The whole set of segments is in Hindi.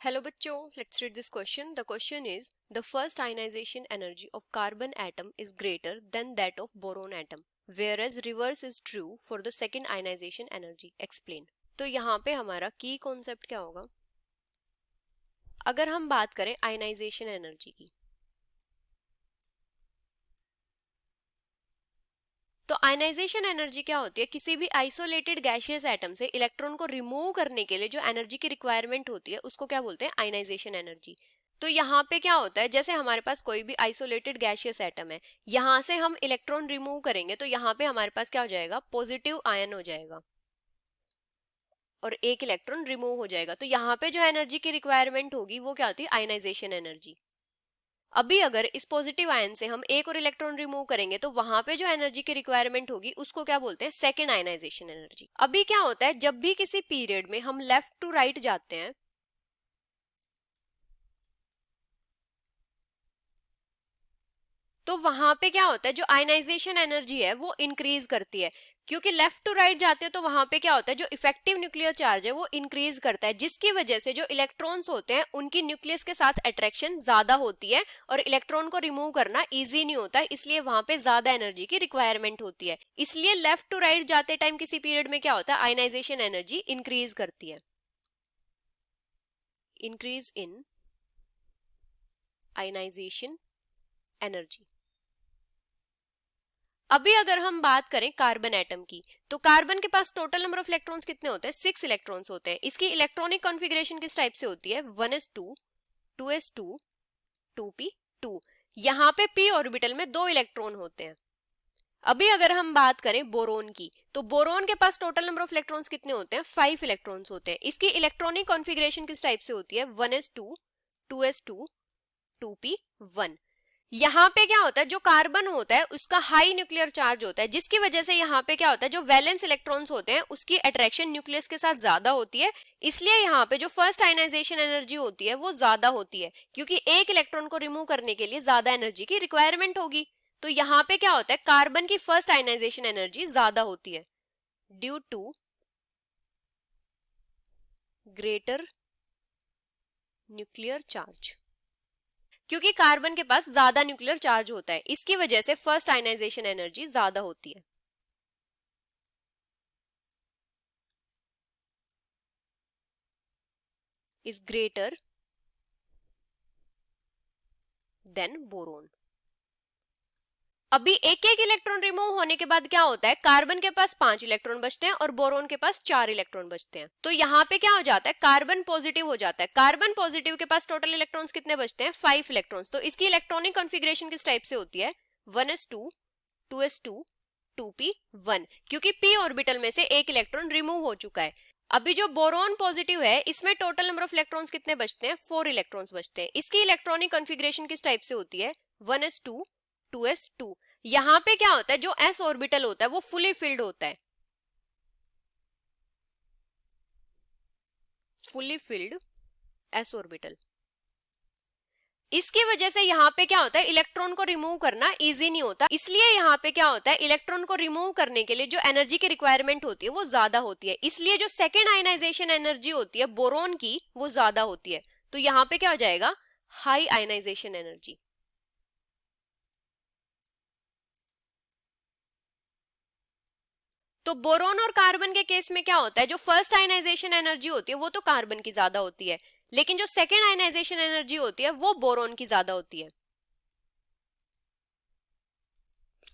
Hello बच्चों, let's read this question. The question is, the first ionization energy of carbon atom is greater than that of boron atom, whereas reverse is true for the second ionization energy. Explain. तो यहाँ पे हमारा की कॉन्सेप्ट क्या होगा? अगर हम बात करें आयनाइजेशन एनर्जी की, तो आयनाइजेशन एनर्जी क्या होती है? किसी भी आइसोलेटेड गैसियस एटम से इलेक्ट्रॉन को रिमूव करने के लिए जो एनर्जी की रिक्वायरमेंट होती है उसको क्या बोलते हैं? Ionisation energy. तो यहाँ पे क्या होता है, जैसे हमारे पास कोई भी आइसोलेटेड गैसियस एटम है, यहां से हम इलेक्ट्रॉन रिमूव करेंगे तो यहाँ पे हमारे पास क्या हो जाएगा? पॉजिटिव आयन हो जाएगा और एक इलेक्ट्रॉन रिमूव हो जाएगा। तो यहाँ पे जो एनर्जी की रिक्वायरमेंट होगी वो क्या होती है? Ionisation energy. अभी अगर इस पॉजिटिव आयन से हम एक और इलेक्ट्रॉन रिमूव करेंगे तो वहां पे जो एनर्जी की रिक्वायरमेंट होगी उसको क्या बोलते हैं? Second ionisation energy. अभी क्या होता है, जब भी किसी पीरियड में हम लेफ्ट टू राइट जाते हैं तो वहां पे क्या होता है, जो आयनाइजेशन एनर्जी है वो इंक्रीज करती है। क्योंकि लेफ्ट टू राइट जाते हैं तो वहां पे क्या होता है, जो इफेक्टिव न्यूक्लियर चार्ज है वो इंक्रीज करता है, जिसकी वजह से जो इलेक्ट्रॉन्स होते हैं उनकी न्यूक्लियस के साथ अट्रैक्शन ज्यादा होती है और इलेक्ट्रॉन को रिमूव करना इजी नहीं होता है, इसलिए वहां पे ज्यादा एनर्जी की रिक्वायरमेंट होती है। इसलिए लेफ्ट टू राइट जाते टाइम किसी पीरियड में क्या होता है? आयनाइजेशन एनर्जी इंक्रीज करती है। Increase in ionisation energy. अभी अगर हम बात करें कार्बन एटम की, तो कार्बन के पास टोटल नंबर ऑफ इलेक्ट्रॉन्स कितने होते हैं? 6 इलेक्ट्रॉन्स होते हैं। इसकी इलेक्ट्रॉनिक कॉन्फ़िगरेशन किस टाइप से होती है? 1s2 2s2 2p2। यहाँ पे p ऑर्बिटल में 2 इलेक्ट्रॉन होते हैं। अभी अगर हम बात करें बोरोन की, तो बोरोन के पास टोटल नंबर ऑफ इलेक्ट्रॉन्स कितने होते हैं? 5 इलेक्ट्रॉन्स होते हैं। इसकी इलेक्ट्रॉनिक कॉन्फ़िगरेशन किस टाइप से होती है? 1s2 2s2 2p1। यहाँ पे क्या होता है, जो कार्बन होता है उसका हाई न्यूक्लियर चार्ज होता है, जिसकी वजह से यहाँ पे क्या होता है, जो वैलेंस इलेक्ट्रॉन्स होते हैं उसकी अट्रैक्शन न्यूक्लियस के साथ ज्यादा होती है। इसलिए यहाँ पे जो फर्स्ट आयनाइजेशन एनर्जी होती है वो ज्यादा होती है, क्योंकि एक इलेक्ट्रॉन को रिमूव करने के लिए ज्यादा एनर्जी की रिक्वायरमेंट होगी। तो यहाँ पे क्या होता है, कार्बन की फर्स्ट आयनाइजेशन एनर्जी ज्यादा होती है due to greater nuclear charge. क्योंकि कार्बन के पास ज्यादा न्यूक्लियर चार्ज होता है, इसकी वजह से फर्स्ट आयनाइजेशन एनर्जी ज्यादा होती है। Is greater than boron. अभी एक एक इलेक्ट्रॉन रिमूव होने के बाद क्या होता है, कार्बन के पास 5 इलेक्ट्रॉन बचते हैं और बोरोन के पास 4 इलेक्ट्रॉन बचते हैं। तो यहाँ पे क्या हो जाता है, कार्बन पॉजिटिव हो जाता है। कार्बन पॉजिटिव के पास टोटल इलेक्ट्रॉन्स कितने बचते हैं? 5 इलेक्ट्रॉन्स। तो इसकी इलेक्ट्रॉनिक कॉन्फ़िगरेशन किस टाइप से होती है? 1s2 2s2 2p1, क्योंकि p ऑर्बिटल में से एक इलेक्ट्रॉन रिमूव हो चुका है। अभी जो बोरोन पॉजिटिव है इसमें टोटल नंबर ऑफ इलेक्ट्रॉन्स कितने बचते हैं? 4 इलेक्ट्रॉन्स बचते हैं। इसकी इलेक्ट्रॉनिक कॉन्फ़िगरेशन किस टाइप से होती है? 1s2 2s2। यहाँ पे क्या होता है, जो s ऑर्बिटल होता है वो फुली फिल्ड होता है, फुली फिल्ड s ऑर्बिटल। इसकी वजह से यहाँ पे क्या होता है, इलेक्ट्रॉन को रिमूव करना इजी नहीं होता। इसलिए यहाँ पे क्या होता है, इलेक्ट्रॉन को रिमूव करने के लिए जो एनर्जी की रिक्वायरमेंट होती है वो ज्यादा होती है। इसलिए जो सेकेंड आयनाइजेशन एनर्जी होती है बोरोन की वो ज्यादा होती है। तो यहाँ पे क्या हो जाएगा? High ionisation energy. तो बोरोन और कार्बन के केस में क्या होता है, जो फर्स्ट आयनाइजेशन एनर्जी होती है वो तो कार्बन की ज्यादा होती है, लेकिन जो सेकेंड आयनाइजेशन एनर्जी होती है वो बोरोन की ज्यादा होती है।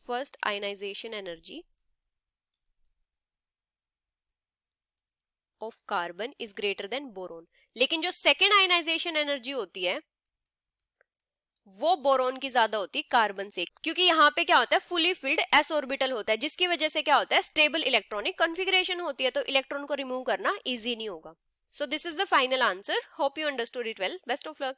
First ionisation energy of carbon is greater than boron, लेकिन जो सेकेंड आयनाइजेशन एनर्जी होती है वो बोरोन की ज्यादा होती है कार्बन से, क्योंकि यहाँ पे क्या होता है, फुली फिल्ड s ऑर्बिटल होता है, जिसकी वजह से क्या होता है, स्टेबल इलेक्ट्रॉनिक कॉन्फ़िगरेशन होती है, तो इलेक्ट्रॉन को रिमूव करना इजी नहीं होगा। So this is the final answer. Hope you understood it well. Best of luck.